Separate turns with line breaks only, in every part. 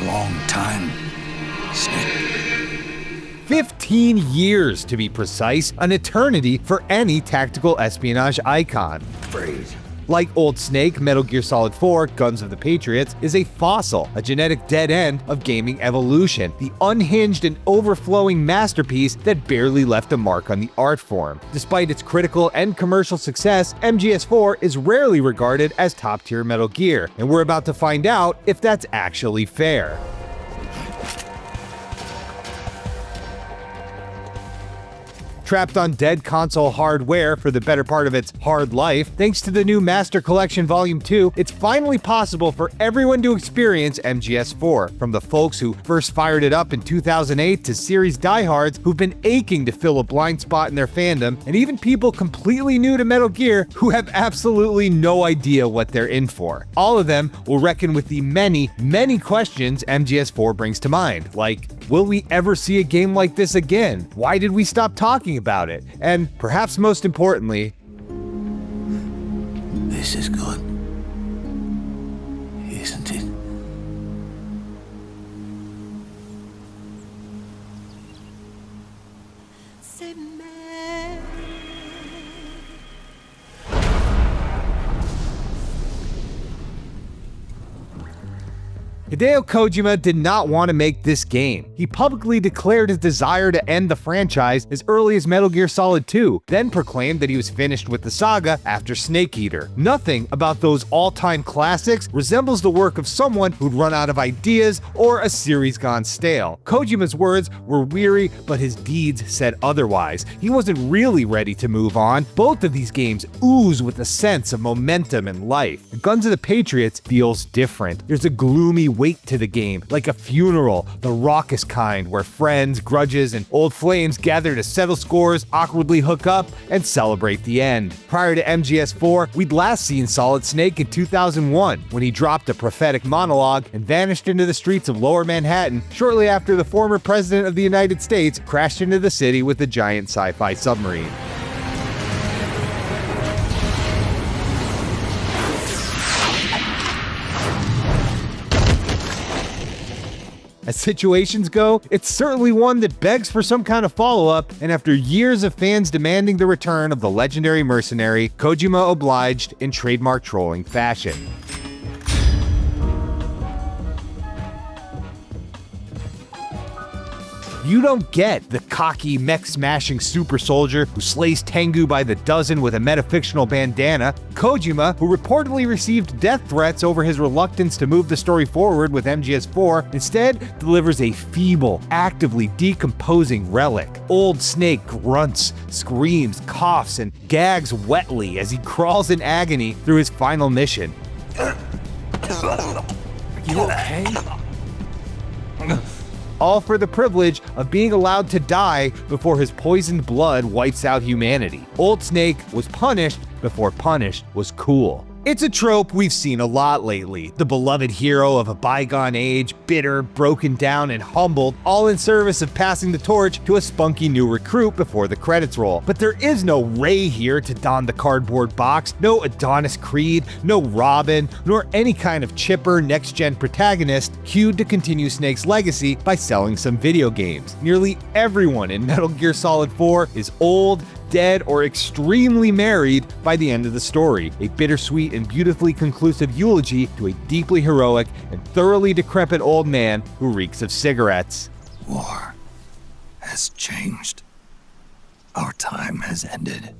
long time, Snake.
15 years to be precise, an eternity for any tactical espionage icon.
Freeze.
Like old Snake, Metal Gear Solid 4, Guns of the Patriots, is a fossil, a genetic dead end of gaming evolution, the unhinged and overflowing masterpiece that barely left a mark on the art form. Despite its critical and commercial success, MGS4 is rarely regarded as top-tier Metal Gear, and we're about to find out if that's actually fair. Trapped on dead console hardware for the better part of its hard life, thanks to the new Master Collection Volume 2, it's finally possible for everyone to experience MGS4, from the folks who first fired it up in 2008 to series diehards who've been aching to fill a blind spot in their fandom, and even people completely new to Metal Gear who have absolutely no idea what they're in for. All of them will reckon with the many, many questions MGS4 brings to mind, like, will we ever see a game like this again? Why did we stop talking about it? And perhaps most importantly,
This is good, isn't it?
Hideo Kojima did not want to make this game. He publicly declared his desire to end the franchise as early as Metal Gear Solid 2, then proclaimed that he was finished with the saga after Snake Eater. Nothing about those all-time classics resembles the work of someone who'd run out of ideas or a series gone stale. Kojima's words were weary, but his deeds said otherwise. He wasn't really ready to move on. Both of these games ooze with a sense of momentum and life. Guns of the Patriots feels different. There's a gloomy weight to the game, like a funeral, the raucous kind where friends, grudges, and old flames gather to settle scores, awkwardly hook up, and celebrate the end. Prior to MGS4, we'd last seen Solid Snake in 2001, when he dropped a prophetic monologue and vanished into the streets of Lower Manhattan shortly after the former president of the United States crashed into the city with a giant sci-fi submarine. As situations go, it's certainly one that begs for some kind of follow-up, and after years of fans demanding the return of the legendary mercenary, Kojima obliged in trademark trolling fashion. You don't get the cocky, mech-smashing super soldier who slays Tengu by the dozen with a metafictional bandana. Kojima, who reportedly received death threats over his reluctance to move the story forward with MGS4, instead delivers a feeble, actively decomposing relic. Old Snake grunts, screams, coughs, and gags wetly as he crawls in agony through his final mission.
You okay?
All for the privilege of being allowed to die before his poisoned blood wipes out humanity. Old Snake was punished before punished was cool. It's a trope we've seen a lot lately. The beloved hero of a bygone age, bitter, broken down, and humbled, all in service of passing the torch to a spunky new recruit before the credits roll. But there is no Ray here to don the cardboard box, no Adonis Creed, no Robin, nor any kind of chipper next-gen protagonist cued to continue Snake's legacy by selling some video games. Nearly everyone in Metal Gear Solid 4 is old, dead, or extremely married by the end of the story. A bittersweet and beautifully conclusive eulogy to a deeply heroic and thoroughly decrepit old man who reeks of cigarettes.
War has changed. Our time has ended.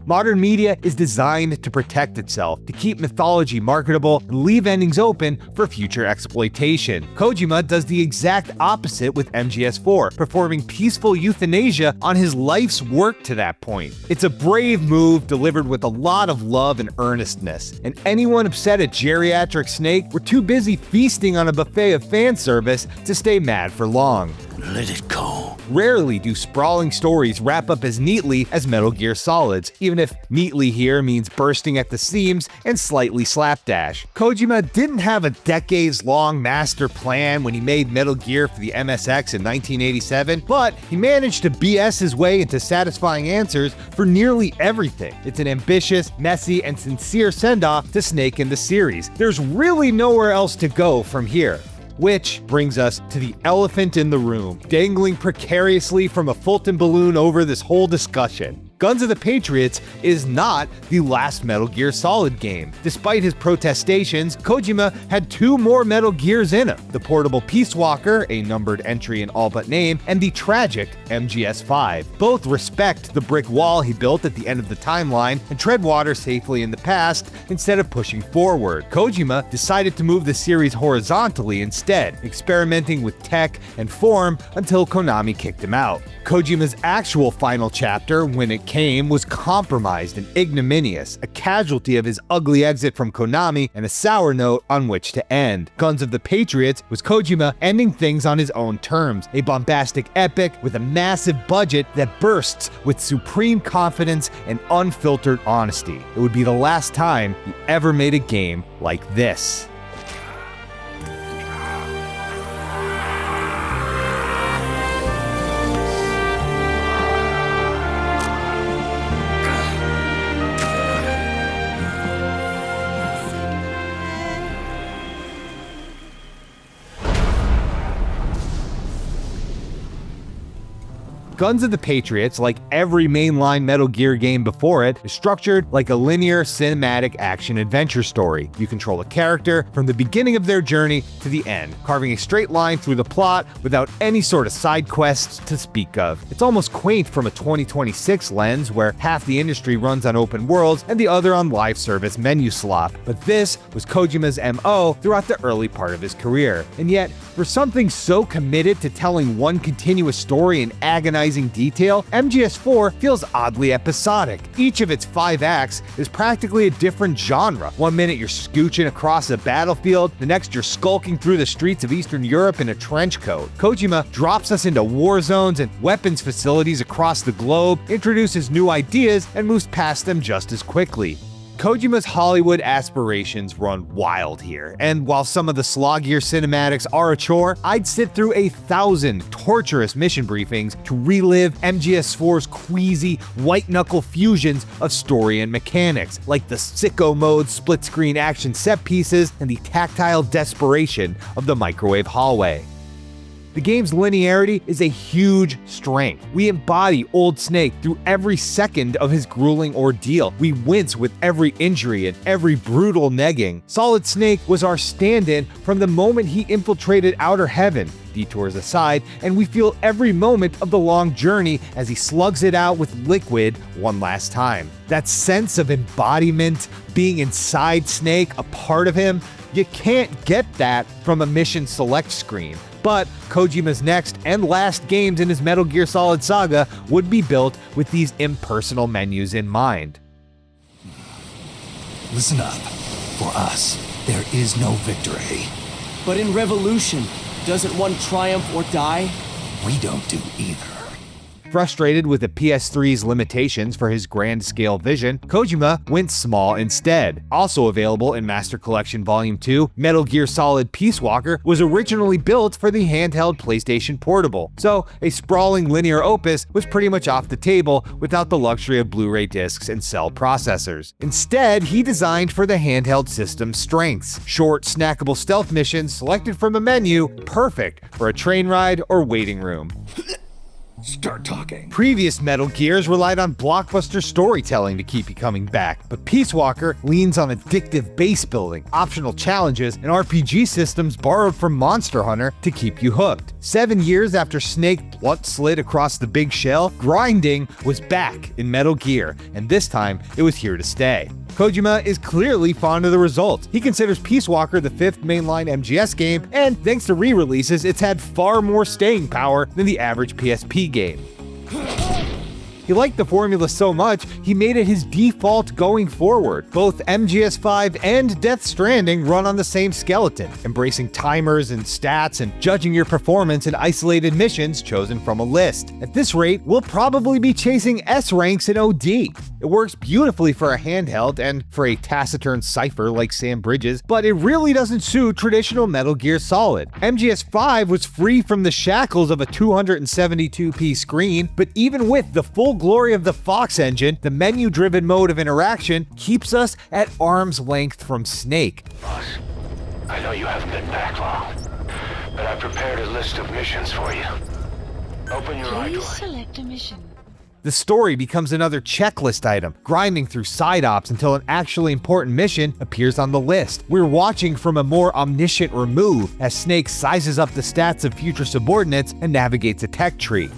Modern media is designed to protect itself, to keep mythology marketable, and leave endings open for future exploitation. Kojima does the exact opposite with MGS4, performing peaceful euthanasia on his life's work to that point. It's a brave move delivered with a lot of love and earnestness, and anyone upset at geriatric Snake were too busy feasting on a buffet of fan service to stay mad for long.
Let it go.
Rarely do sprawling stories wrap up as neatly as Metal Gear Solid's, even if neatly here means bursting at the seams and slightly slapdash. Kojima didn't have a decades-long master plan when he made Metal Gear for the MSX in 1987, but he managed to BS his way into satisfying answers for nearly everything. It's an ambitious, messy, and sincere send-off to Snake in the series. There's really nowhere else to go from here. Which brings us to the elephant in the room, dangling precariously from a Fulton balloon over this whole discussion. Guns of the Patriots is not the last Metal Gear Solid game. Despite his protestations, Kojima had 2 more Metal Gears in him: the portable Peace Walker, a numbered entry in all but name, and the tragic MGS-5. Both respect the brick wall he built at the end of the timeline and tread water safely in the past instead of pushing forward. Kojima decided to move the series horizontally instead, experimenting with tech and form until Konami kicked him out. Kojima's actual final chapter, when it came, was compromised and ignominious, a casualty of his ugly exit from Konami and a sour note on which to end. Guns of the Patriots was Kojima ending things on his own terms, a bombastic epic with a massive budget that bursts with supreme confidence and unfiltered honesty. It would be the last time he ever made a game like this. Guns of the Patriots, like every mainline Metal Gear game before it, is structured like a linear cinematic action-adventure story. You control a character from the beginning of their journey to the end, carving a straight line through the plot without any sort of side quests to speak of. It's almost quaint from a 2026 lens, where half the industry runs on open worlds and the other on live service menu slop. But this was Kojima's MO throughout the early part of his career. And yet, for something so committed to telling one continuous story in agonizing detail, MGS4 feels oddly episodic. Each of its 5 acts is practically a different genre. One minute you're scooching across a battlefield, the next you're skulking through the streets of Eastern Europe in a trench coat. Kojima drops us into war zones and weapons facilities across the globe, introduces new ideas, and moves past them just as quickly. Kojima's Hollywood aspirations run wild here, and while some of the sloggier cinematics are a chore, I'd sit through 1,000 torturous mission briefings to relive MGS4's queasy, white-knuckle fusions of story and mechanics, like the sicko mode split-screen action set pieces and the tactile desperation of the microwave hallway. The game's linearity is a huge strength. We embody Old Snake through every second of his grueling ordeal. We wince with every injury and every brutal negging. Solid Snake was our stand-in from the moment he infiltrated Outer Heaven, detours aside, and we feel every moment of the long journey as he slugs it out with Liquid one last time. That sense of embodiment, being inside Snake, a part of him, you can't get that from a mission select screen. But Kojima's next and last games in his Metal Gear Solid saga would be built with these impersonal menus in mind.
Listen up. For us, there is no victory.
But in Revolution, doesn't one triumph or die?
We don't do either.
Frustrated with the PS3's limitations for his grand-scale vision, Kojima went small instead. Also available in Master Collection Volume 2, Metal Gear Solid Peace Walker was originally built for the handheld PlayStation Portable, so a sprawling linear opus was pretty much off the table without the luxury of Blu-ray discs and cell processors. Instead, he designed for the handheld system's strengths: short, snackable stealth missions selected from a menu, perfect for a train ride or waiting room.
Start talking.
Previous Metal Gears relied on blockbuster storytelling to keep you coming back, but Peace Walker leans on addictive base building, optional challenges, and RPG systems borrowed from Monster Hunter to keep you hooked. 7 years after Snake blunt slid across the big shell, grinding was back in Metal Gear, and this time it was here to stay. Kojima is clearly fond of the results. He considers Peace Walker the 5th mainline MGS game, and thanks to re-releases, it's had far more staying power than the average PSP game. He liked the formula so much, he made it his default going forward. Both MGS5 and Death Stranding run on the same skeleton, embracing timers and stats and judging your performance in isolated missions chosen from a list. At this rate, we'll probably be chasing S ranks in OD. It works beautifully for a handheld and for a taciturn cipher like Sam Bridges, but it really doesn't suit traditional Metal Gear Solid. MGS5 was free from the shackles of a 272p screen, but even with the full glory of the Fox engine, the menu-driven mode of interaction keeps us at arm's length from Snake.
Boss, I know you haven't been back long, prepared a list of missions for you. Open your
Please
iDroid.
select a mission.
The story becomes another checklist item, grinding through side ops until an actually important mission appears on the list. We're watching from a more omniscient remove as Snake sizes up the stats of future subordinates and navigates a tech tree.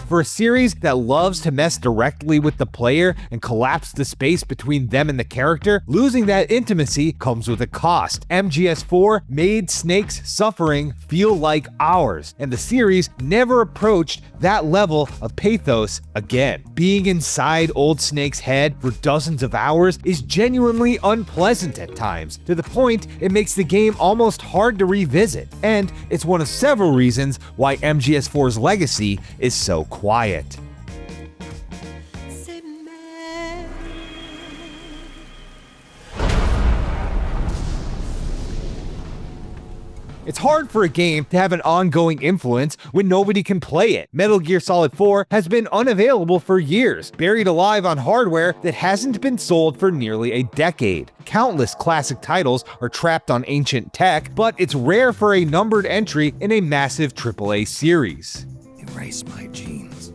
For a series that loves to mess directly with the player and collapse the space between them and the character, losing that intimacy comes with a cost. MGS4 made Snake's suffering feel like ours, and the series never approached that level of pathos again. Being inside old Snake's head for dozens of hours is genuinely unpleasant at times, to the point it makes the game almost hard to revisit, and it's one of several reasons why MGS4's legacy is so quiet. It's hard for a game to have an ongoing influence when nobody can play it. Metal Gear Solid 4 has been unavailable for years, buried alive on hardware that hasn't been sold for nearly a decade. Countless classic titles are trapped on ancient tech, but it's rare for a numbered entry in a massive AAA series.
Erase my genes.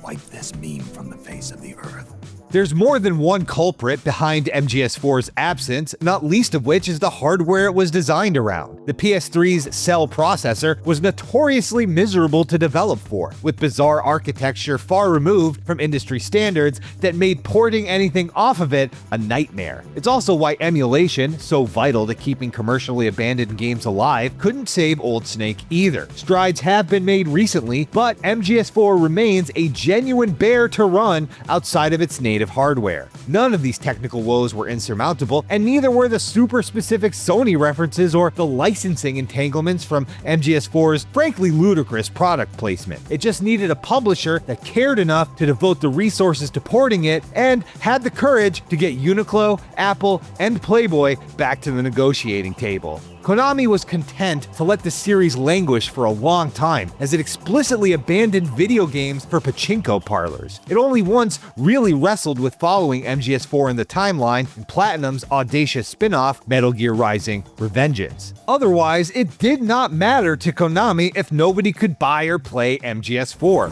Wipe this meme from the face of the earth.
There's more than one culprit behind MGS4's absence, not least of which is the hardware it was designed around. The PS3's Cell processor was notoriously miserable to develop for, with bizarre architecture far removed from industry standards that made porting anything off of it a nightmare. It's also why emulation, so vital to keeping commercially abandoned games alive, couldn't save old Snake either. Strides have been made recently, but MGS4 remains a genuine bear to run outside of its native hardware. None of these technical woes were insurmountable, and neither were the super specific Sony references or the licensing entanglements from MGS4's frankly ludicrous product placement. It just needed a publisher that cared enough to devote the resources to porting it and had the courage to get Uniqlo, Apple, and Playboy back to the negotiating table. Konami was content to let the series languish for a long time, as it explicitly abandoned video games for pachinko parlors. It only once really wrestled with following MGS4 in the timeline in Platinum's audacious spin-off, Metal Gear Rising: Revengeance. Otherwise, it did not matter to Konami if nobody could buy or play MGS4.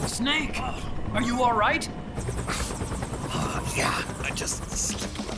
Snake, are you all right?
Yeah, I just slipped a little.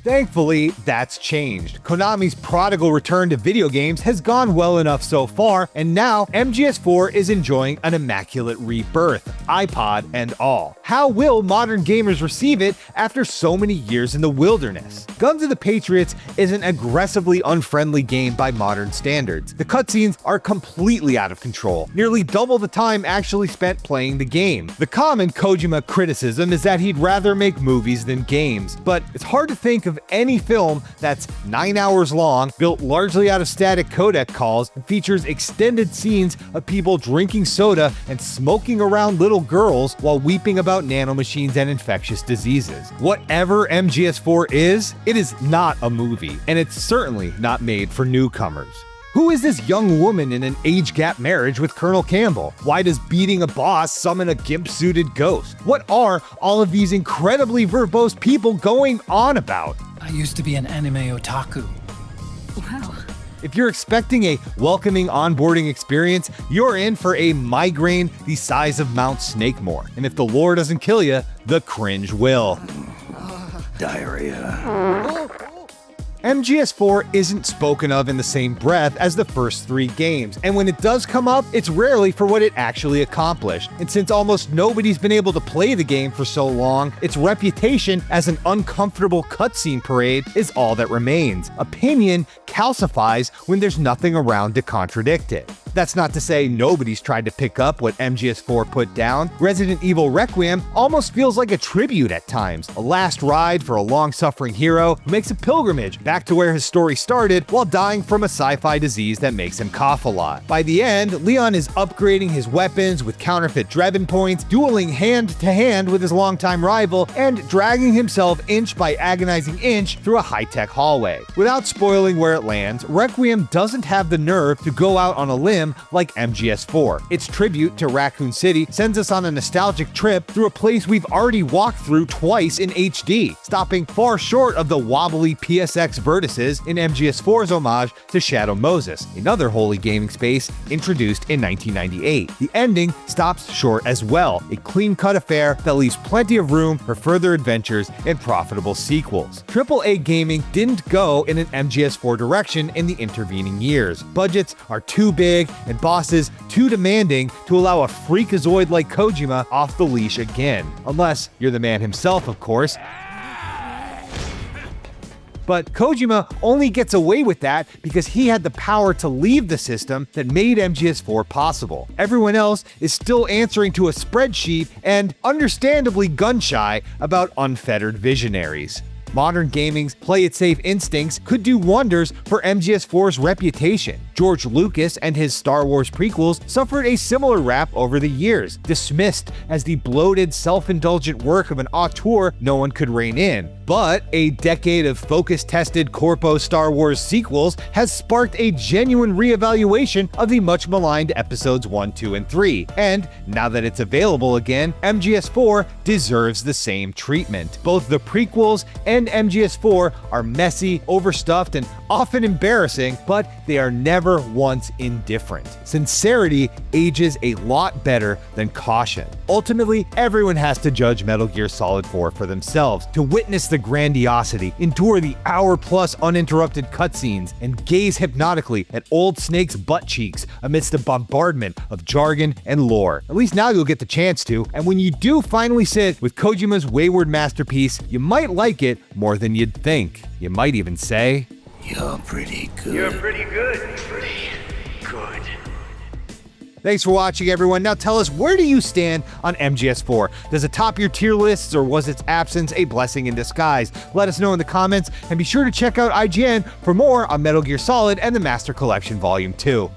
Thankfully, that's changed. Konami's prodigal return to video games has gone well enough so far, and now MGS4 is enjoying an immaculate rebirth, iPod and all. How will modern gamers receive it after so many years in the wilderness? Guns of the Patriots is an aggressively unfriendly game by modern standards. The cutscenes are completely out of control, nearly double the time actually spent playing the game. The common Kojima criticism is that he'd rather make movies than games, but it's hard to think of any film that's 9 hours long, built largely out of static codec calls, and features extended scenes of people drinking soda and smoking around little girls while weeping about nanomachines and infectious diseases. Whatever MGS4 is, it is not a movie, and it's certainly not made for newcomers. Who is this young woman in an age gap marriage with Colonel Campbell? Why does beating a boss summon a gimp-suited ghost? What are all of these incredibly verbose people going on about?
I used to be an anime otaku.
Wow.
If you're expecting a welcoming onboarding experience, you're in for a migraine the size of Mount Snakemore. And if the lore doesn't kill you, the cringe will.
Diarrhea.
MGS4 isn't spoken of in the same breath as the first 3 games, and when it does come up, it's rarely for what it actually accomplished. And since almost nobody's been able to play the game for so long, its reputation as an uncomfortable cutscene parade is all that remains. Opinion calcifies when there's nothing around to contradict it. That's not to say nobody's tried to pick up what MGS4 put down. Resident Evil Requiem almost feels like a tribute at times, a last ride for a long-suffering hero who makes a pilgrimage back to where his story started while dying from a sci-fi disease that makes him cough a lot. By the end, Leon is upgrading his weapons with counterfeit Drebin points, dueling hand-to-hand with his longtime rival, and dragging himself inch by agonizing inch through a high-tech hallway. Without spoiling where it lands, Requiem doesn't have the nerve to go out on a limb sim like MGS4. Its tribute to Raccoon City sends us on a nostalgic trip through a place we've already walked through twice in HD, stopping far short of the wobbly PSX vertices in MGS4's homage to Shadow Moses, another holy gaming space introduced in 1998. The ending stops short as well, a clean-cut affair that leaves plenty of room for further adventures and profitable sequels. AAA gaming didn't go in an MGS4 direction in the intervening years. Budgets are too big and bosses too demanding to allow a freakazoid like Kojima off the leash again. Unless you're the man himself, of course. But Kojima only gets away with that because he had the power to leave the system that made MGS4 possible. Everyone else is still answering to a spreadsheet and understandably gun-shy about unfettered visionaries. Modern gaming's play-it-safe instincts could do wonders for MGS4's reputation. George Lucas and his Star Wars prequels suffered a similar rap over the years, dismissed as the bloated, self-indulgent work of an auteur no one could rein in. But a decade of focus-tested corpo Star Wars sequels has sparked a genuine reevaluation of the much-maligned episodes 1, 2, and 3. And now that it's available again, MGS4 deserves the same treatment. Both the prequels and MGS4 are messy, overstuffed, and often embarrassing, but they are never once indifferent. Sincerity ages a lot better than caution. Ultimately, everyone has to judge Metal Gear Solid 4 for themselves, to witness the grandiosity, endure the hour-plus uninterrupted cutscenes, and gaze hypnotically at old Snake's butt cheeks amidst a bombardment of jargon and lore. At least now you'll get the chance to, and when you do finally sit with Kojima's wayward masterpiece, you might like it more than you'd think. You might even say,
You're pretty good.
You're pretty good. Pretty good.
Thanks for watching, everyone. Now tell us, where do you stand on MGS4? Does it top your tier lists, or was its absence a blessing in disguise? Let us know in the comments, and be sure to check out IGN for more on Metal Gear Solid and the Master Collection Volume 2.